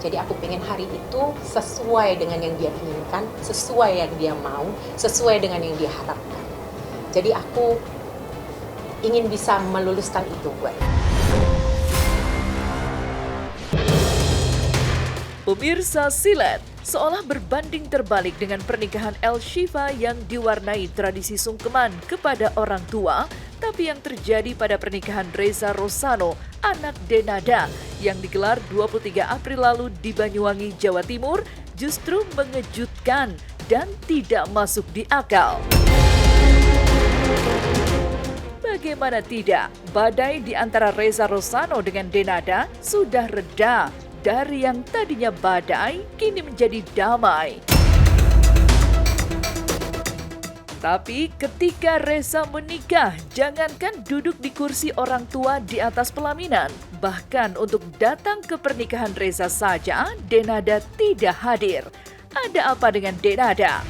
Jadi aku pengen hari itu sesuai dengan yang dia inginkan, sesuai yang dia mau, sesuai dengan yang dia harapkan. Jadi aku ingin bisa meluluskan itu buat. Pemirsa Silet seolah berbanding terbalik dengan pernikahan El Shifa yang diwarnai tradisi sungkeman kepada orang tua, tapi yang terjadi pada pernikahan Reza Rosano, anak Denada, yang digelar 23 April lalu di Banyuwangi, Jawa Timur, justru mengejutkan dan tidak masuk di akal. Bagaimana tidak, badai di antara Reza Rosano dengan Denada sudah reda. Dari yang tadinya badai, kini menjadi damai. Tapi ketika Reza menikah, jangankan duduk di kursi orang tua di atas pelaminan, bahkan untuk datang ke pernikahan Reza saja, Denada tidak hadir. Ada apa dengan Denada?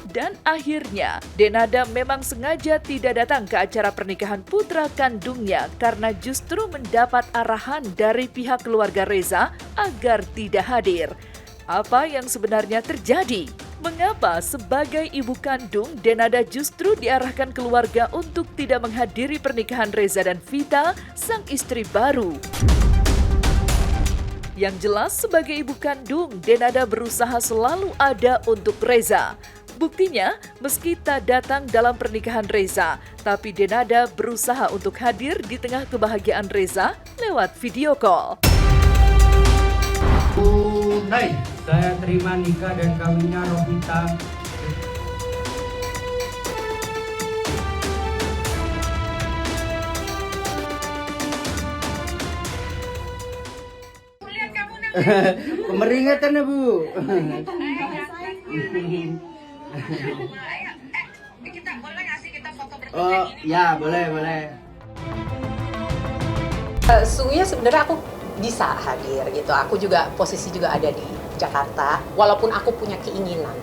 Dan akhirnya, Denada memang sengaja tidak datang ke acara pernikahan putra kandungnya karena justru mendapat arahan dari pihak keluarga Reza agar tidak hadir. Apa yang sebenarnya terjadi? Mengapa sebagai ibu kandung, Denada justru diarahkan keluarga untuk tidak menghadiri pernikahan Reza dan Vita, sang istri baru? Yang jelas sebagai ibu kandung, Denada berusaha selalu ada untuk Reza. Buktinya, meski tak datang dalam pernikahan Reza, tapi Denada berusaha untuk hadir di tengah kebahagiaan Reza lewat video call. Tunai, saya terima nikah dan kawinnya Rovita. Pemeringatan ya Bu. Kita boleh nggak sih kita foto bertiga Oh ini? ya boleh. Sungguhnya sebenarnya aku bisa hadir gitu. Aku juga posisi juga ada di Jakarta. Walaupun aku punya keinginan,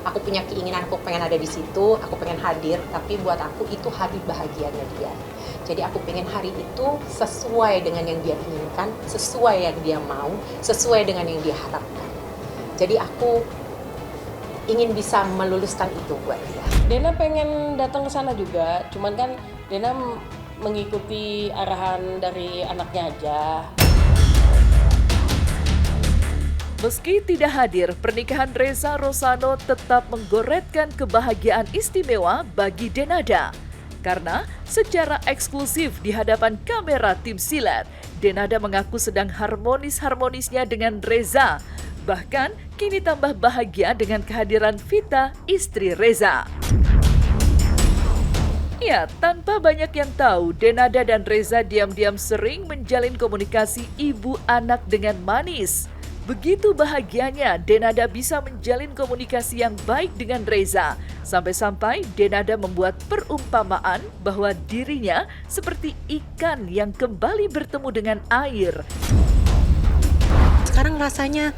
aku pengen ada di situ, aku pengen hadir. Tapi buat aku itu hari bahagianya dia. Jadi aku pengen hari itu sesuai dengan yang dia inginkan, sesuai yang dia mau, sesuai dengan yang dia harapkan. Jadi aku ingin bisa meluluskan itu buat dia. Dena pengen datang ke sana juga, cuman kan Dena mengikuti arahan dari anaknya aja. Meski tidak hadir, pernikahan Reza Rosano tetap menggoretkan kebahagiaan istimewa bagi Denada. Karena secara eksklusif di hadapan kamera tim Silet, Denada mengaku sedang harmonis-harmonisnya dengan Reza. Bahkan kini tambah bahagia dengan kehadiran Vita, istri Reza. Ya, tanpa banyak yang tahu, Denada dan Reza diam-diam sering menjalin komunikasi ibu anak dengan manis. Begitu bahagianya, Denada bisa menjalin komunikasi yang baik dengan Reza. Sampai-sampai Denada membuat perumpamaan bahwa dirinya seperti ikan yang kembali bertemu dengan air. Sekarang rasanya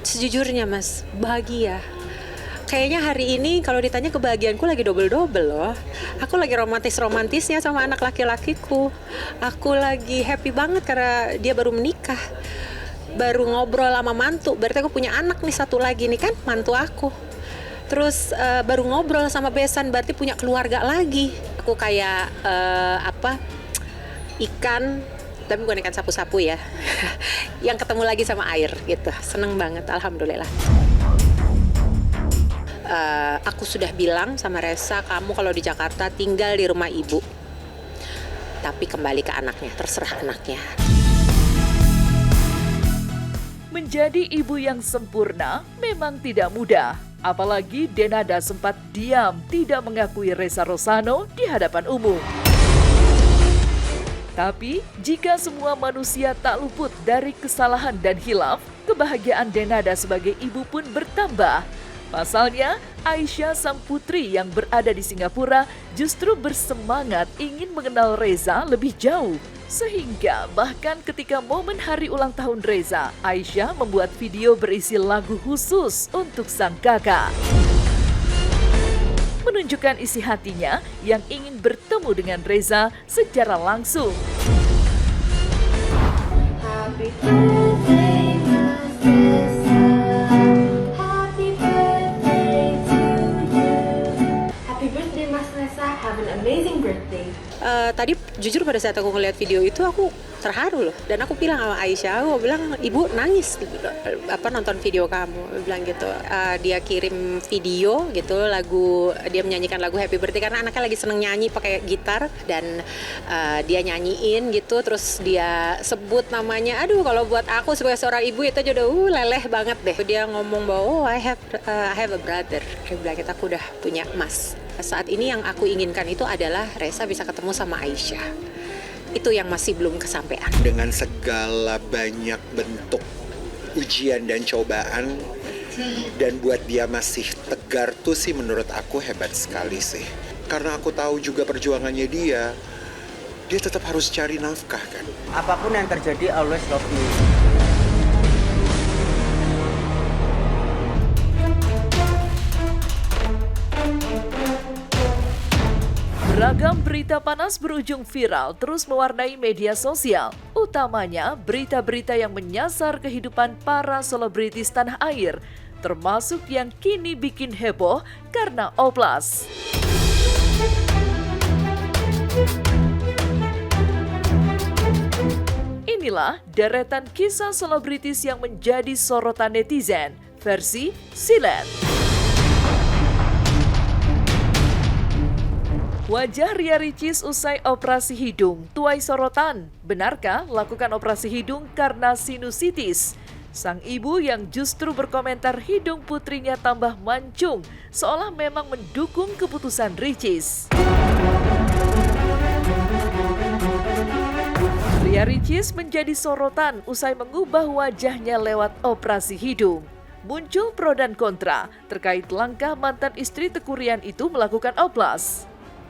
sejujurnya Mas, bahagia. Kayaknya hari ini kalau ditanya kebahagiaanku lagi double-double loh. Aku lagi romantis-romantisnya sama anak laki-lakiku. Aku lagi happy banget karena dia baru menikah. Baru ngobrol sama mantu, berarti aku punya anak nih satu lagi nih kan, mantu aku. Terus baru ngobrol sama besan, berarti punya keluarga lagi. Aku kayak ikan, tapi bukan ikan sapu-sapu ya, yang ketemu lagi sama air gitu. Seneng banget, alhamdulillah. Aku sudah bilang sama Reza, kamu kalau di Jakarta tinggal di rumah ibu, tapi kembali ke anaknya, terserah anaknya. Menjadi ibu yang sempurna memang tidak mudah. Apalagi Denada sempat diam tidak mengakui Reza Rosano di hadapan umum. Tapi, jika semua manusia tak luput dari kesalahan dan hilaf, kebahagiaan Denada sebagai ibu pun bertambah. Pasalnya, Aisyah sang putri yang berada di Singapura justru bersemangat ingin mengenal Reza lebih jauh. Sehingga bahkan ketika momen hari ulang tahun Reza, Aisyah membuat video berisi lagu khusus untuk sang kakak. Menunjukkan isi hatinya yang ingin bertemu dengan Reza secara langsung. Happy birthday. tadi jujur pada saat aku ngeliat video itu aku terharu loh, dan aku bilang sama Aisyah, aku bilang ibu nangis nonton video kamu. Aku bilang gitu. Dia kirim video gitu, dia menyanyikan lagu Happy Birthday karena anaknya lagi seneng nyanyi pakai gitar, dan dia nyanyiin gitu, terus dia sebut namanya. Aduh, kalau buat aku sebagai seorang ibu itu aja udah leleh banget deh. Dia ngomong bahwa I have a brother. Dia bilang kita aku udah punya mas. Saat ini yang aku inginkan itu adalah Reza bisa ketemu sama Aisyah. Itu yang masih belum kesampaian. Dengan segala banyak bentuk ujian dan cobaan, dan buat dia masih tegar tuh sih menurut aku hebat sekali sih. Karena aku tahu juga perjuangannya dia tetap harus cari nafkah kan. Apapun yang terjadi, always love you. Beragam berita panas berujung viral terus mewarnai media sosial, utamanya berita-berita yang menyasar kehidupan para selebritis tanah air, termasuk yang kini bikin heboh karena oplas. Inilah deretan kisah selebritis yang menjadi sorotan netizen versi Silet. Wajah Ria Ricis usai operasi hidung tuai sorotan. Benarkah lakukan operasi hidung karena sinusitis? Sang ibu yang justru berkomentar hidung putrinya tambah mancung, seolah memang mendukung keputusan Ricis. Ria Ricis menjadi sorotan usai mengubah wajahnya lewat operasi hidung. Muncul pro dan kontra terkait langkah mantan istri Teuku Ryan itu melakukan oplas.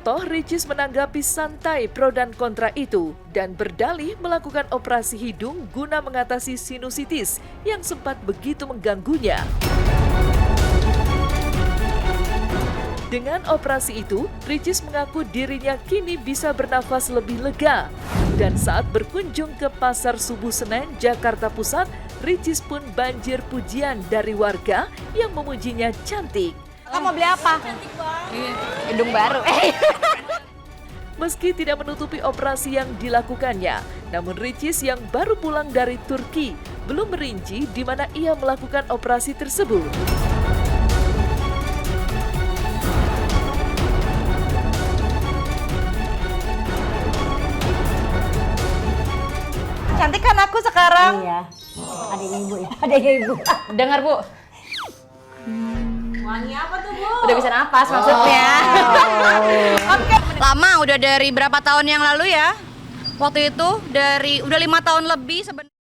Toh Ricis menanggapi santai pro dan kontra itu dan berdalih melakukan operasi hidung guna mengatasi sinusitis yang sempat begitu mengganggunya. Dengan operasi itu, Ricis mengaku dirinya kini bisa bernafas lebih lega. Dan saat berkunjung ke Pasar Subuh Senen, Jakarta Pusat, Ricis pun banjir pujian dari warga yang memujinya cantik. Kamu mau beli apa? Hidung baru. Meski tidak menutupi operasi yang dilakukannya, namun Ricis yang baru pulang dari Turki belum merinci di mana ia melakukan operasi tersebut. Cantik kan aku sekarang? Iya, adanya ibu ya, adanya ibu. Dengar Bu. Wangi apa tuh Bu? Udah bisa napas maksudnya. Oke. Lama udah dari berapa tahun yang lalu ya? Waktu itu udah 5 tahun lebih sebenarnya.